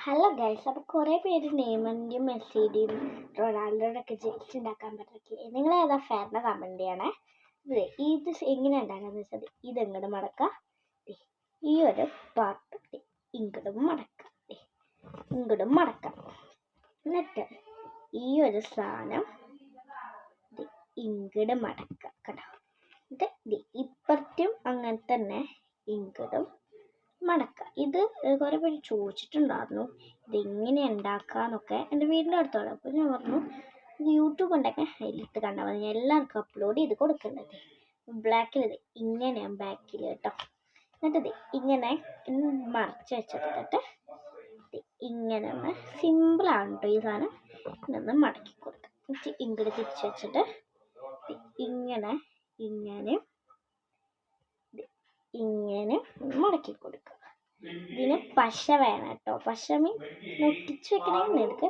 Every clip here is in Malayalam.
ഹലോ ഗൈസ്, അപ്പോൾ കുറേ പേര് നെയ്മറിൻ്റെയും മെസ്സിയുടെയും റൊണാൾഡോയുടെ ഒക്കെ ജേഴ്സി ഉണ്ടാക്കാൻ പറ്റില്ല. നിങ്ങൾ ഏതാ ഫാനിനെ കമൻറ്റ് ചെയ്യണേ. ഇത് എങ്ങനെ ഉണ്ടാക്കാന്ന് വെച്ചാൽ ഇതെങ്ങോട്ട് മടക്കുക, ഈ ഒരു പാർട്ട് ഇങ്ങോട്ടും മടക്കുക, ഇങ്ങോട്ടും മടക്കാം. എന്നിട്ട് ഈ ഒരു സാധനം ഇങ്ങോട്ട് മടക്കുക കേട്ടോ. ഇത് ഇപ്പുറത്തും അങ്ങനെ തന്നെ ഇങ്ങോട്ടും മടക്കുക. ഇത് കുറേ പേര് ചോദിച്ചിട്ടുണ്ടായിരുന്നു ഇതെങ്ങനെ ഉണ്ടാക്കാന്നൊക്കെ എൻ്റെ വീടിൻ്റെ അടുത്തോളം. അപ്പോൾ ഞാൻ പറഞ്ഞു ഇത് യൂട്യൂബ് ഉണ്ടൊക്കെ അതിലിട്ട് കണ്ടാൽ മതി, ഞാൻ എല്ലാവർക്കും അപ്ലോഡ് ചെയ്ത് കൊടുക്കേണ്ടത്. ബ്ലാക്കിൽ ഇത് ഇങ്ങനെയാണ് ബാക്കിൽ കേട്ടോ. എന്നിട്ട് ഇങ്ങനെ മറച്ച് വെച്ചെടുത്തിട്ട് ഇങ്ങനെ ഒന്ന് സിമ്പിളാണ് കേട്ടോ ഈ സാധനം. ഇങ്ങനെ മടക്കി കൊടുക്കുക. ഇങ്ങോട്ട് തിരിച്ച് വെച്ചിട്ട് ഇങ്ങനെ ഇങ്ങനെ ഇങ്ങനെ മടക്കി കൊടുക്കുക. ഇതിന് പശ വേണം കേട്ടോ. പശ ഒട്ടിച്ച് വെക്കണമെങ്കിൽ നിനക്ക്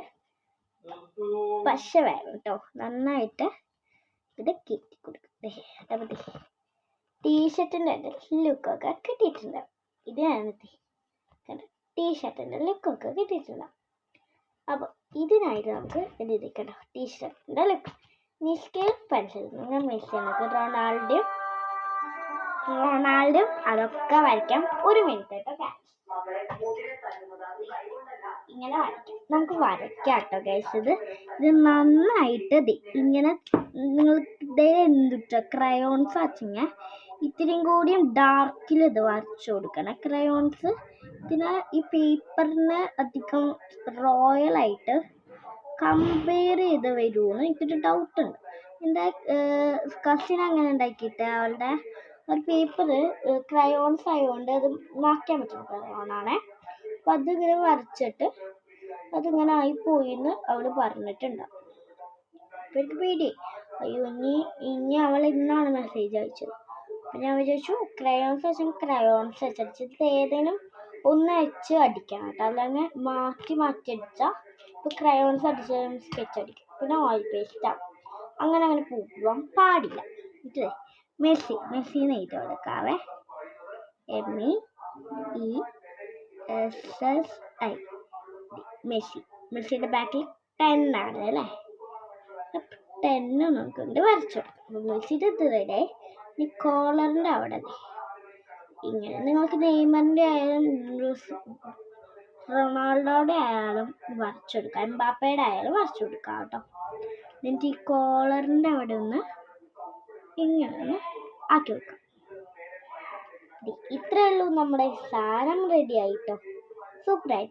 പശ വേണം കേട്ടോ. നന്നായിട്ട് ഇത് കെട്ടി കൊടുക്കുക. ടീഷർട്ടിൻ്റെ ലുക്കൊക്കെ കിട്ടിയിട്ടുണ്ടാവും. ഇതാണ് ടീഷർട്ടിൻ്റെ ലുക്കൊക്കെ കിട്ടിയിട്ടുണ്ടാവും. അപ്പോൾ ഇതിനായിട്ട് നമുക്ക് ഇത് കേട്ടോ, ടീഷർട്ടിൻ്റെ ലുക്ക്. നിസ്കേൽ പെൻസിൽ നിങ്ങൾ മെസ്സി റൊണാൾഡോ അതൊക്കെ വരയ്ക്കാം. 1 മിനിറ്റ് കേട്ടോ. ഇങ്ങനെ വരയ്ക്കാം, നമുക്ക് വരയ്ക്കാം കേട്ടോ ഗൈസ്. ഇത് നന്നായിട്ട് ഇങ്ങനെ നിങ്ങൾ എന്തിട്ടോ ക്രയോൺസ് വച്ചിങ്ങനെ ഇത്തിരിയും കൂടിയും ഡാർക്കിൽ ഇത് വരച്ചു കൊടുക്കണം. ക്രയോൺസ് ഇതിന് ഈ പേപ്പറിന് അധികം റോയലായിട്ട് കമ്പയർ ചെയ്ത് വരുമെന്ന് എനിക്കൊരു ഡൗട്ടുണ്ട്. എൻ്റെ കസിൻ അങ്ങനെ ഉണ്ടാക്കിയിട്ട് അവളുടെ ഒരു പേപ്പർ ക്രയോൺസ് ആയതുകൊണ്ട് അത് മാറ്റാൻ പറ്റും, ക്രയോണാണേ. അപ്പം അതിങ്ങനെ വരച്ചിട്ട് അതിങ്ങനെ ആയിപ്പോയിന്ന് അവൾ പറഞ്ഞിട്ടുണ്ടാവും. അപ്പം എനിക്ക് പേടി, അയ്യോ ഇനി അവൾ ഇന്നാണ് മെസ്സേജ് അയച്ചത്. അപ്പം ഞാൻ വിചാരിച്ചു ക്രയോൺസ് വെച്ചിട്ട് ഇത് ഏതെങ്കിലും ഒന്ന് വെച്ച് അടിക്കണം കേട്ടോ. അല്ലെങ്കിൽ മാറ്റി അടിച്ചാൽ ഇപ്പോൾ ക്രയോൺസ് അടിച്ച സ്കെച്ച് അടിക്കും, പിന്നെ ഓയിൽ പേസ്റ്റ് ആവും. അങ്ങനെ പോകാൻ പാടില്ല. ഇത് മെസ്സിന്ന് എഴുതി കൊടുക്കാവേ. MESSI മെസ്സിയുടെ ബാക്കിൽ 10 ആണ് അല്ലേ. 10 നമുക്കുണ്ട് വരച്ചു കൊടുക്കാം. മെസ്സിയുടെ ഇത് ഈ കോളറിൻ്റെ അവിടെ ഇങ്ങനെ നിങ്ങൾക്ക് നെയ്മറിൻ്റെ ആയാലും റൊണാൾഡോയുടെ ആയാലും വരച്ചെടുക്കാം, എംബാപ്പയുടെ ആയാലും വരച്ചു കൊടുക്കാം കേട്ടോ. എന്നിട്ട് ഈ കോളറിൻ്റെ അവിടെ ഒന്ന് ഇങ്ങനെ ആക്കി വെക്കാം. ഇത്രയേ ഉള്ളൂ, നമ്മുടെ സാധനം റെഡി ആയിട്ടോ. സൂപ്പറായിട്ടില്ല.